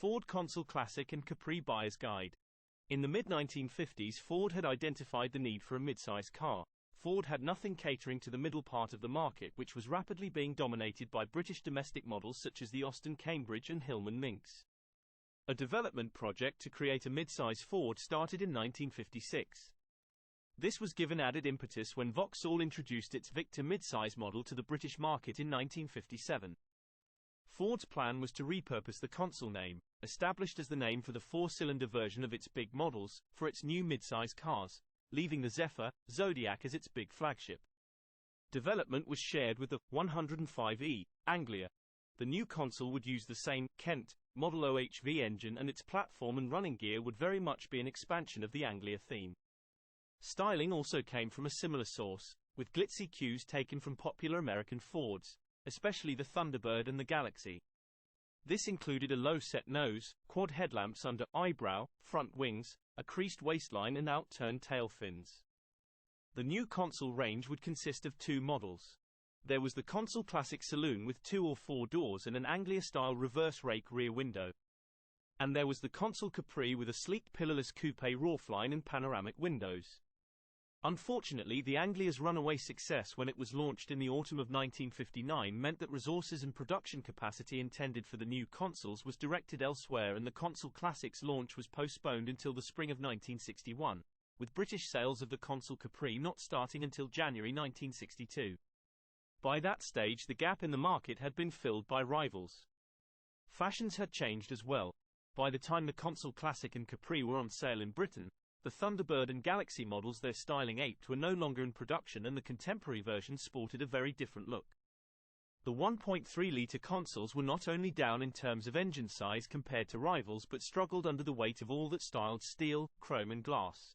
Ford Consul Classic and Capri Buyer's Guide. In the mid-1950s, Ford had identified the need for a midsize car. Ford had nothing catering to the middle part of the market, which was rapidly being dominated by British domestic models such as the Austin Cambridge and Hillman Minx. A development project to create a midsize Ford started in 1956. This was given added impetus when Vauxhall introduced its Victor midsize model to the British market in 1957. Ford's plan was to repurpose the Consul name, established as the name for the four-cylinder version of its big models, for its new midsize cars, leaving the Zephyr, Zodiac as its big flagship. Development was shared with the 105e Anglia. The new Consul would use the same Kent Model OHV engine, and its platform and running gear would very much be an expansion of the Anglia theme. Styling also came from a similar source, with glitzy cues taken from popular American Fords, especially the Thunderbird and the Galaxy. This included a low-set nose, quad headlamps under eyebrow, front wings, a creased waistline and out-turned tail fins. The new Consul range would consist of two models. There was the Consul Classic Saloon with 2 or 4 doors and an Anglia-style reverse rake rear window. And there was the Consul Capri with a sleek pillarless coupe roofline and panoramic windows. Unfortunately, the Anglia's runaway success when it was launched in the autumn of 1959 meant that resources and production capacity intended for the new Consuls was directed elsewhere, and the Consul Classic's launch was postponed until the spring of 1961, with British sales of the Consul Capri not starting until January 1962. By that stage, the gap in the market had been filled by rivals. Fashions had changed as well. By the time the Consul Classic and Capri were on sale in Britain, the Thunderbird and Galaxy models their styling aped were no longer in production, and the contemporary version sported a very different look. The 1.3-litre Consuls were not only down in terms of engine size compared to rivals, but struggled under the weight of all that styled steel, chrome and glass.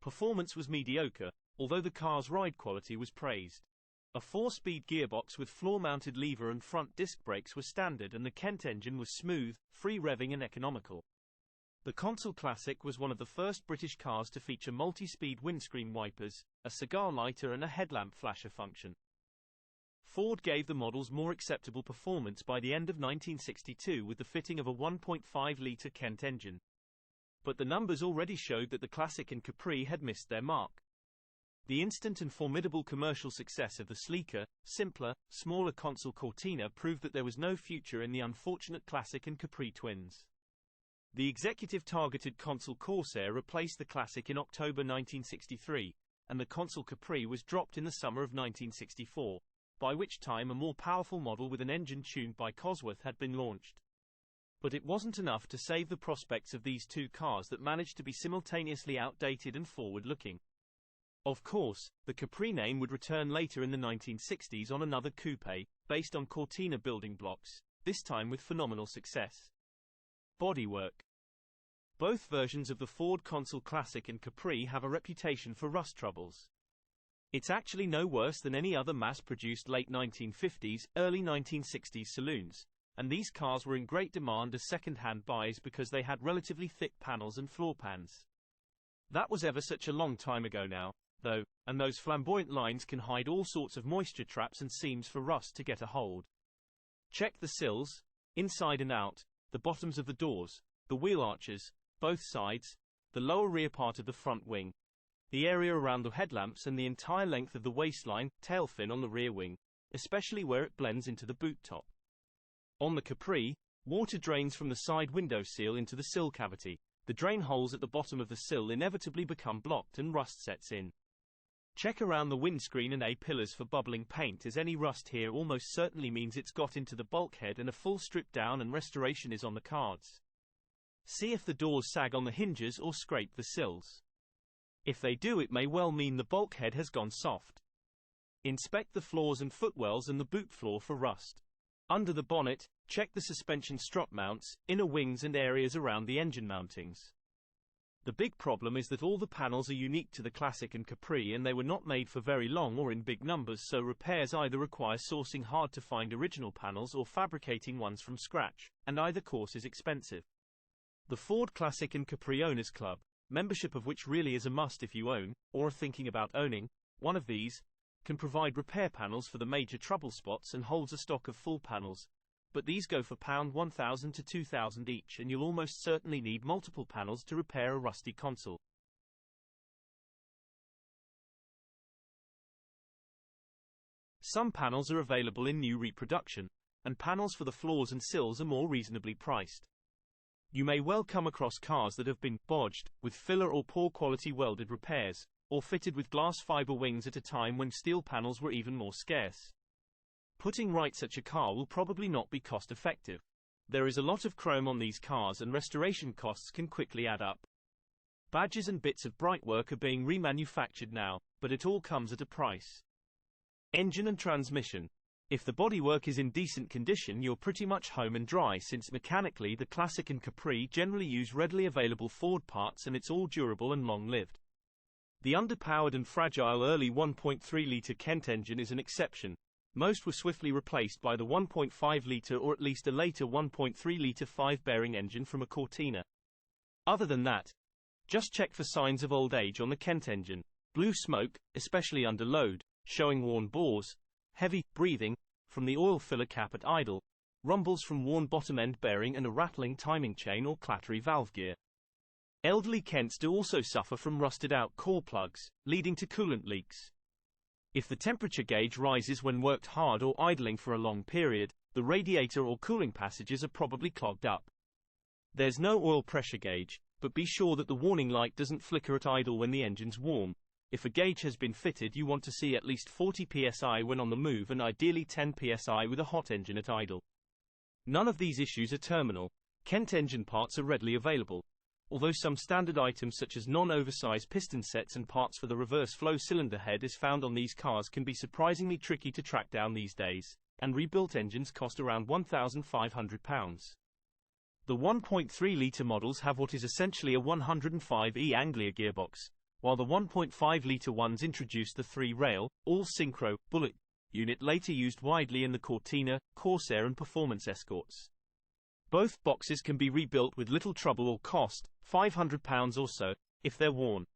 Performance was mediocre, although the car's ride quality was praised. A 4-speed gearbox with floor-mounted lever and front disc brakes were standard, and the Kent engine was smooth, free-revving and economical. The Consul Classic was one of the first British cars to feature multi-speed windscreen wipers, a cigar lighter and a headlamp flasher function. Ford gave the models more acceptable performance by the end of 1962 with the fitting of a 1.5-litre Kent engine. But the numbers already showed that the Classic and Capri had missed their mark. The instant and formidable commercial success of the sleeker, simpler, smaller Consul Cortina proved that there was no future in the unfortunate Classic and Capri twins. The executive-targeted Consul Corsair replaced the Classic in October 1963, and the Consul Capri was dropped in the summer of 1964, by which time a more powerful model with an engine tuned by Cosworth had been launched. But it wasn't enough to save the prospects of these two cars that managed to be simultaneously outdated and forward-looking. Of course, the Capri name would return later in the 1960s on another coupe, based on Cortina building blocks, this time with phenomenal success. Bodywork. Both versions of the Ford Consul Classic and Capri have a reputation for rust troubles. It's actually no worse than any other mass-produced late 1950s, early 1960s saloons, and these cars were in great demand as second-hand buys because they had relatively thick panels and floor pans. That was ever such a long time ago now, though, and those flamboyant lines can hide all sorts of moisture traps and seams for rust to get a hold. Check the sills, inside and out, the bottoms of the doors, the wheel arches, both sides, the lower rear part of the front wing, the area around the headlamps and the entire length of the waistline, tail fin on the rear wing, especially where it blends into the boot top. On the Capri, water drains from the side window seal into the sill cavity. The drain holes at the bottom of the sill inevitably become blocked and rust sets in. Check around the windscreen and A-pillars for bubbling paint, as any rust here almost certainly means it's got into the bulkhead and a full strip down and restoration is on the cards. See if the doors sag on the hinges or scrape the sills. If they do, it may well mean the bulkhead has gone soft. Inspect the floors and footwells and the boot floor for rust. Under the bonnet, check the suspension strut mounts, inner wings and areas around the engine mountings. The big problem is that all the panels are unique to the Classic and Capri, and they were not made for very long or in big numbers, so repairs either require sourcing hard-to-find original panels or fabricating ones from scratch, and either course is expensive. The Ford Classic and Capri Owners Club, membership of which really is a must if you own, or are thinking about owning, one of these, can provide repair panels for the major trouble spots and holds a stock of full panels, but these go for £1,000 to £2,000 each, and you'll almost certainly need multiple panels to repair a rusty console. Some panels are available in new reproduction, and panels for the floors and sills are more reasonably priced. You may well come across cars that have been bodged with filler or poor quality welded repairs, or fitted with glass fiber wings at a time when steel panels were even more scarce. Putting right such a car will probably not be cost effective. There is a lot of chrome on these cars, and restoration costs can quickly add up. Badges and bits of brightwork are being remanufactured now, but it all comes at a price. Engine and transmission. If the bodywork is in decent condition, you're pretty much home and dry, since mechanically the Classic and Capri generally use readily available Ford parts, and it's all durable and long-lived. The underpowered and fragile early 1.3-litre Kent engine is an exception. Most were swiftly replaced by the 1.5-litre or at least a later 1.3-litre 5-bearing engine from a Cortina. Other than that, just check for signs of old age on the Kent engine. Blue smoke, especially under load, showing worn bores, heavy breathing from the oil filler cap at idle, rumbles from worn bottom-end bearing, and a rattling timing chain or clattery valve gear. Elderly Kents do also suffer from rusted-out core plugs, leading to coolant leaks. If the temperature gauge rises when worked hard or idling for a long period, the radiator or cooling passages are probably clogged up. There's no oil pressure gauge, but be sure that the warning light doesn't flicker at idle when the engine's warm. If a gauge has been fitted, you want to see at least 40 psi when on the move, and ideally 10 psi with a hot engine at idle. None of these issues are terminal. Kent engine parts are readily available, although some standard items such as non-oversized piston sets and parts for the reverse flow cylinder head is found on these cars can be surprisingly tricky to track down these days, and rebuilt engines cost around £1,500. The 1.3-litre models have what is essentially a 105E Anglia gearbox, while the 1.5-litre ones introduced the 3-rail, all-synchro, bullet unit later used widely in the Cortina, Corsair and Performance Escorts. Both boxes can be rebuilt with little trouble or cost, £500 or so, if they're worn.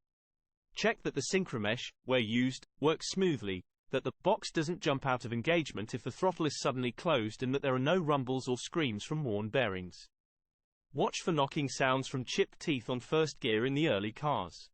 Check that the synchromesh, where used, works smoothly, that the box doesn't jump out of engagement if the throttle is suddenly closed, and that there are no rumbles or screams from worn bearings. Watch for knocking sounds from chipped teeth on first gear in the early cars.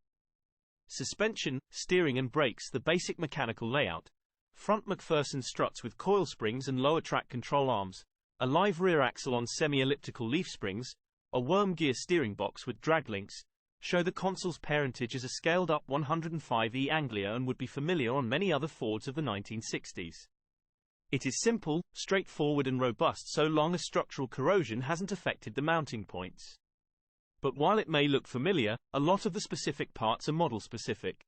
Suspension, steering and brakes. The basic mechanical layout. Front McPherson struts with coil springs and lower track control arms, a live rear axle on semi-elliptical leaf springs, a worm gear steering box with drag links, show the Consul's parentage as a scaled-up 105E Anglia and would be familiar on many other Fords of the 1960s. It is simple, straightforward and robust so long as structural corrosion hasn't affected the mounting points. But while it may look familiar, a lot of the specific parts are model-specific.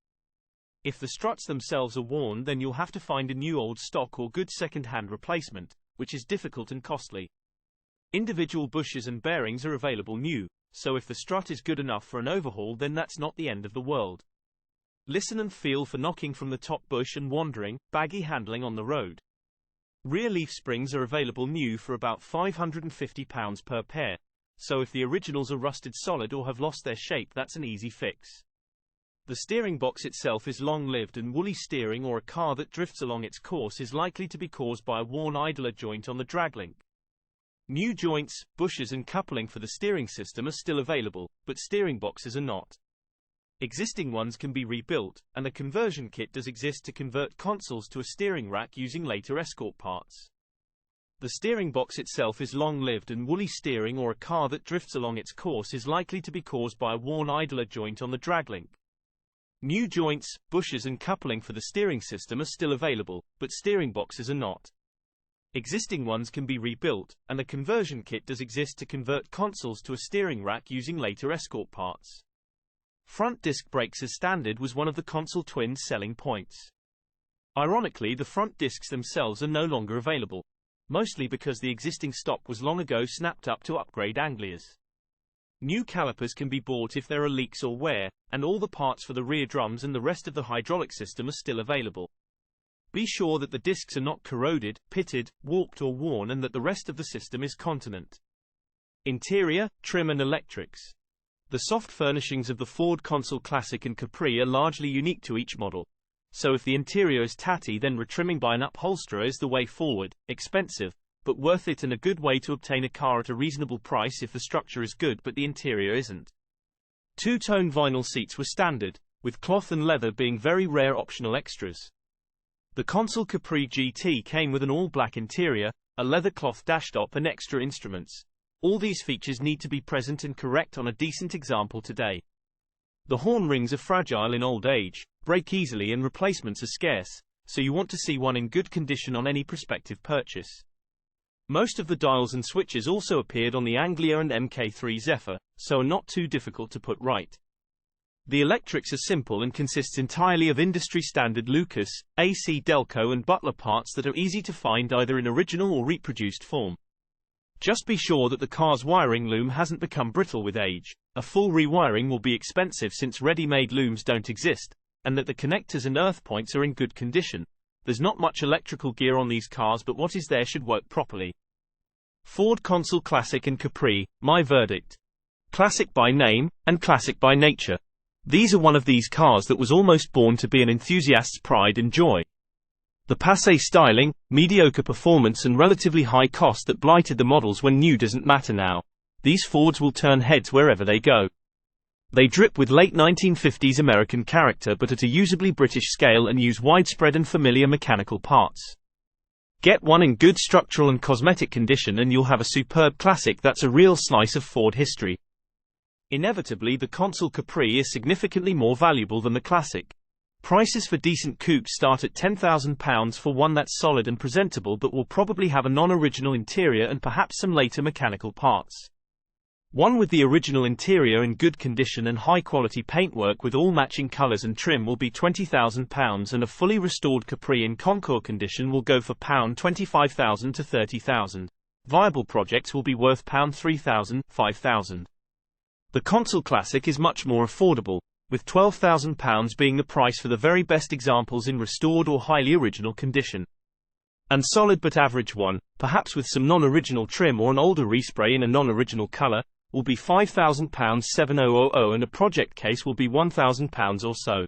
If the struts themselves are worn, then you'll have to find a new old stock or good second-hand replacement, which is difficult and costly. Individual bushes and bearings are available new, so if the strut is good enough for an overhaul, then that's not the end of the world. Listen and feel for knocking from the top bush and wandering, baggy handling on the road. Rear leaf springs are available new for about £550 per pair, so if the originals are rusted solid or have lost their shape, that's an easy fix. The steering box itself is long-lived, and woolly steering or a car that drifts along its course is likely to be caused by a worn idler joint on the draglink. New joints, bushes and coupling for the steering system are still available, but steering boxes are not. Existing ones can be rebuilt, and a conversion kit does exist to convert consoles to a steering rack using later Escort parts. The steering box itself is long-lived, and woolly steering or a car that drifts along its course is likely to be caused by a worn idler joint on the draglink. New joints, bushes and coupling for the steering system are still available, but steering boxes are not. Existing ones can be rebuilt, and a conversion kit does exist to convert consoles to a steering rack using later Escort parts. Front disc brakes as standard was one of the Consul twins' selling points. Ironically, the front discs themselves are no longer available, mostly because the existing stock was long ago snapped up to upgrade Anglias. New calipers can be bought if there are leaks or wear, and all the parts for the rear drums and the rest of the hydraulic system are still available. Be sure that the discs are not corroded, pitted, warped or worn, and that the rest of the system is continent. Interior, trim and electrics. The soft furnishings of the Ford Consul Classic and Capri are largely unique to each model. So if the interior is tatty, then retrimming by an upholsterer is the way forward. Expensive, but worth it and a good way to obtain a car at a reasonable price if the structure is good but the interior isn't. Two-tone vinyl seats were standard, with cloth and leather being very rare optional extras. The Consul Capri GT came with an all-black interior, a leather cloth dashtop and extra instruments. All these features need to be present and correct on a decent example today. The horn rings are fragile in old age, break easily and replacements are scarce, so you want to see one in good condition on any prospective purchase. Most of the dials and switches also appeared on the Anglia and Mk3 Zephyr, so are not too difficult to put right. The electrics are simple and consists entirely of industry-standard Lucas, AC Delco and Butler parts that are easy to find either in original or reproduced form. Just be sure that the car's wiring loom hasn't become brittle with age. A full rewiring will be expensive since ready-made looms don't exist, and that the connectors and earth points are in good condition. There's not much electrical gear on these cars, but what is there should work properly. Ford Consul Classic and Capri, my verdict. Classic by name, and classic by nature. These are one of these cars that was almost born to be an enthusiast's pride and joy. The passé styling, mediocre performance and relatively high cost that blighted the models when new doesn't matter now. These Fords will turn heads wherever they go. They drip with late 1950s American character but at a usably British scale and use widespread and familiar mechanical parts. Get one in good structural and cosmetic condition and you'll have a superb classic that's a real slice of Ford history. Inevitably, the Consul Capri is significantly more valuable than the Classic. Prices for decent coupes start at £10,000 for one that's solid and presentable but will probably have a non-original interior and perhaps some later mechanical parts. One with the original interior in good condition and high-quality paintwork with all matching colours and trim will be £20,000 and a fully restored Capri in Concours condition will go for £25,000 to £30,000. Viable projects will be worth £3,000, £5,000. The Consul Classic is much more affordable, with £12,000 being the price for the very best examples in restored or highly original condition. And solid but average one, perhaps with some non-original trim or an older respray in a non-original colour, will be £5,000 £7,000 and a project case will be £1,000 or so.